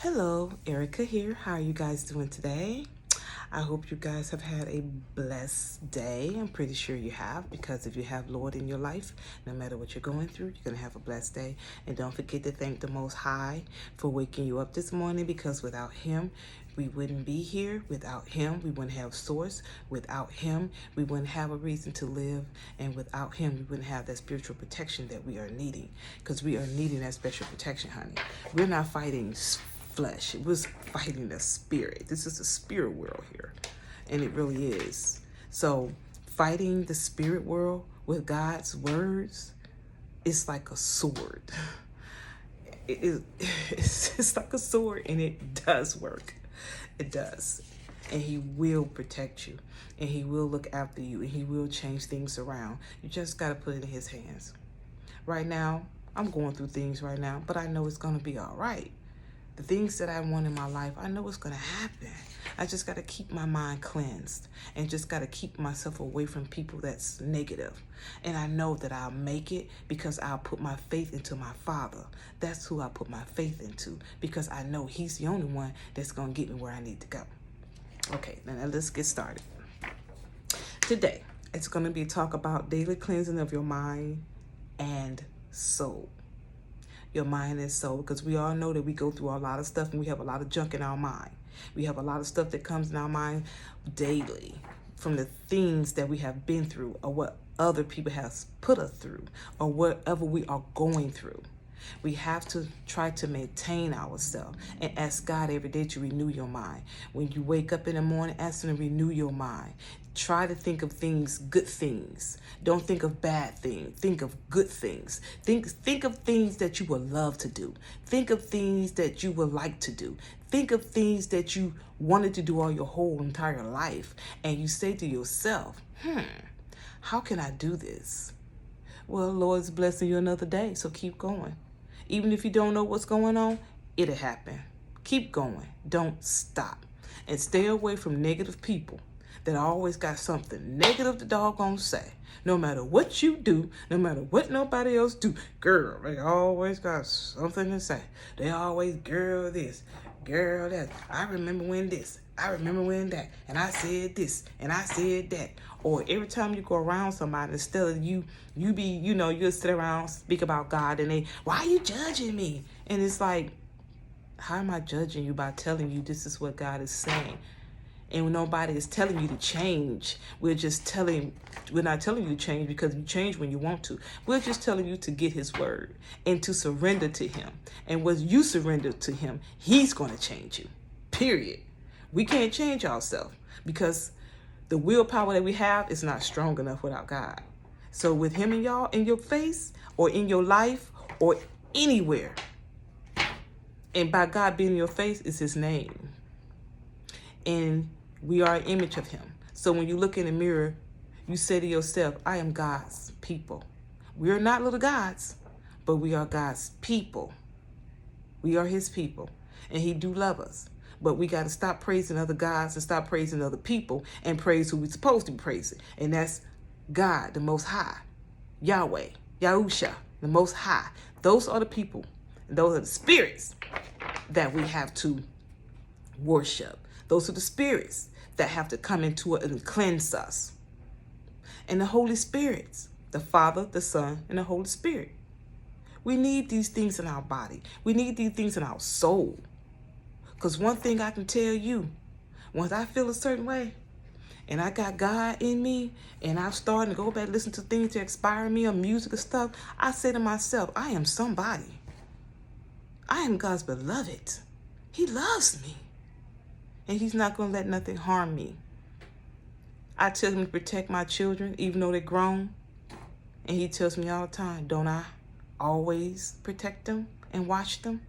Hello, Erica here. How are you guys doing today? I hope you guys have had a blessed day. I'm pretty sure you have, because if you have Lord in your life, no matter what you're going through, you're going to have a blessed day. And don't forget to thank the Most High for waking you up this morning, because without Him, we wouldn't be here. Without Him, we wouldn't have source. Without Him, we wouldn't have a reason to live. And without Him, we wouldn't have that spiritual protection that we are needing, because we are needing that special protection, honey. We're not fighting flesh. It was fighting the spirit. This is the spirit world here, and it really is. So fighting the spirit world with God's words is like a sword. It's like a sword, and it does work. It does. And He will protect you, and He will look after you, and He will change things around. You just got to put it in His hands. Right now, I'm going through things right now, but I know it's going to be all right. The things that I want in my life, I know it's going to happen. I just got to keep my mind cleansed, and just got to keep myself away from people that's negative. And I know that I'll make it, because I'll put my faith into my Father. That's who I put my faith into, because I know He's the only one that's going to get me where I need to go. Okay, now let's get started. Today, it's going to be a talk about daily cleansing of your mind and soul. Your mind and soul, because we all know that we go through a lot of stuff, and we have a lot of junk in our mind. We have a lot of stuff that comes in our mind daily, from the things that we have been through, or what other people have put us through, or whatever we are going through. We have to try to maintain ourselves and ask God every day to renew your mind. When you wake up in the morning, ask Him to renew your mind. Try to think of things, good things. Don't think of bad things. Think of good things. Think of things that you would love to do. Think of things that you would like to do. Think of things that you wanted to do all your whole entire life. And you say to yourself, how can I do this? Well, Lord's blessing you another day, so keep going. Even if you don't know what's going on, it'll happen. Keep going. Don't stop. And stay away from negative people that always got something negative to doggone say. No matter what you do, no matter what nobody else do, girl, they always got something to say. They always, girl this, girl that. I remember when this, I remember when that, and I said this, and I said that. Or every time you go around somebody, instead of you sit around, speak about God, and they, why are you judging me? And it's like, how am I judging you? By telling you this is what God is saying. And when nobody is telling you to change, we're not telling you to change because you change when you want to. We're just telling you to get His word and to surrender to Him. And when you surrender to Him, He's going to change you, period. We can't change ourselves, because the willpower that we have is not strong enough without God. So with Him in your face, or in your life, or anywhere, and by God being in your face is His name. And we are an image of Him. So when you look in the mirror, you say to yourself, I am God's people. We are not little gods, but we are God's people. We are His people. And He do love us. But we got to stop praising other gods and stop praising other people and praise who we're supposed to be praising. And that's God, the Most High. Yahweh, Yahusha, the Most High. Those are the people. Those are the spirits that we have to worship. Those are the spirits that have to come into it and cleanse us. And the Holy Spirits, the Father, the Son, and the Holy Spirit. We need these things in our body. We need these things in our soul. Because one thing I can tell you, once I feel a certain way, and I got God in me, and I'm starting to go back and listen to things that inspire me, or music and stuff, I say to myself, I am somebody. I am God's beloved. He loves me. And He's not going to let nothing harm me. I tell Him to protect my children, even though they're grown. And He tells me all the time, don't I always protect them and watch them?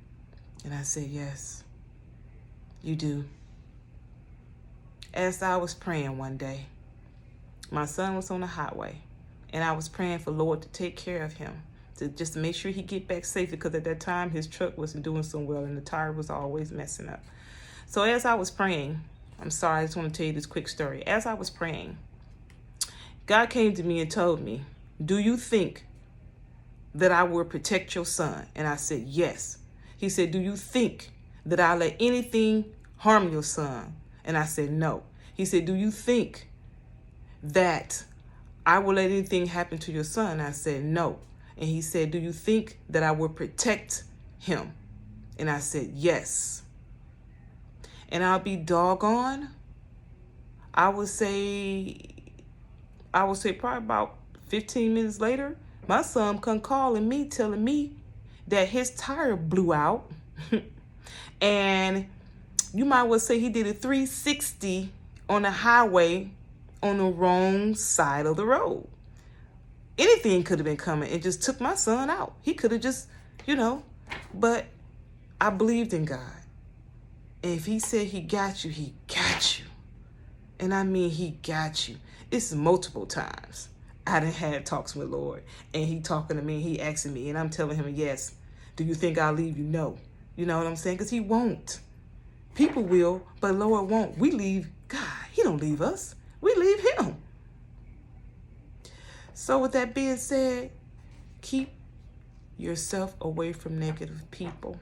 And I say, yes, you do. As I was praying one day, my son was on the highway, and I was praying for Lord to take care of him, to just make sure he get back safely, because at that time his truck wasn't doing so well and the tire was always messing up. So as I was praying, I'm sorry, I just want to tell you this quick story. As I was praying, God came to me and told me, do you think that I will protect your son? And I said, yes. He said, do you think that I let anything harm your son? And I said, no. He said, do you think that I will let anything happen to your son? I said, no. And he said, do you think that I will protect him? And I said, yes. And I'll be doggone, I would say probably about 15 minutes later, my son come calling me, telling me that his tire blew out. And you might well say he did a 360 on the highway on the wrong side of the road. Anything could have been coming. It just took my son out. He could have just, but I believed in God. And if he said he got you, he got you. And I mean, he got you. It's multiple times I done had talks with Lord, and he talking to me, and he asking me, and I'm telling him, yes. Do you think I'll leave you? No. You know what I'm saying? Because he won't. People will, but Lord won't. We leave God. He don't leave us. We leave him. So with that being said, keep yourself away from negative people.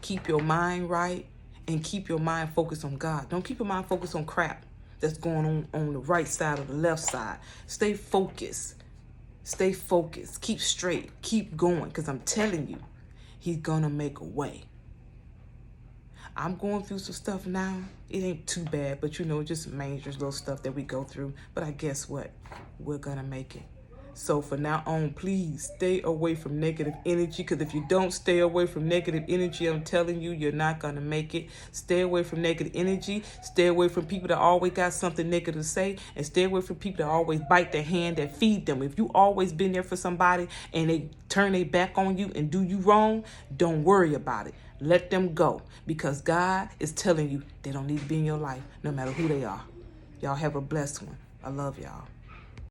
Keep your mind right, and keep your mind focused on God. Don't keep your mind focused on crap that's going on the right side or the left side. Stay focused. Stay focused. Keep straight. Keep going, because I'm telling you, he's going to make a way. I'm going through some stuff now. It ain't too bad, but just major little stuff that we go through. But I guess what? We're going to make it. So from now on, please stay away from negative energy, because if you don't stay away from negative energy, I'm telling you, you're not going to make it. Stay away from negative energy. Stay away from people that always got something negative to say, and stay away from people that always bite their hand that feed them. If you always been there for somebody and they turn their back on you and do you wrong, don't worry about it. Let them go, because God is telling you they don't need to be in your life, no matter who they are. Y'all have a blessed one. I love y'all.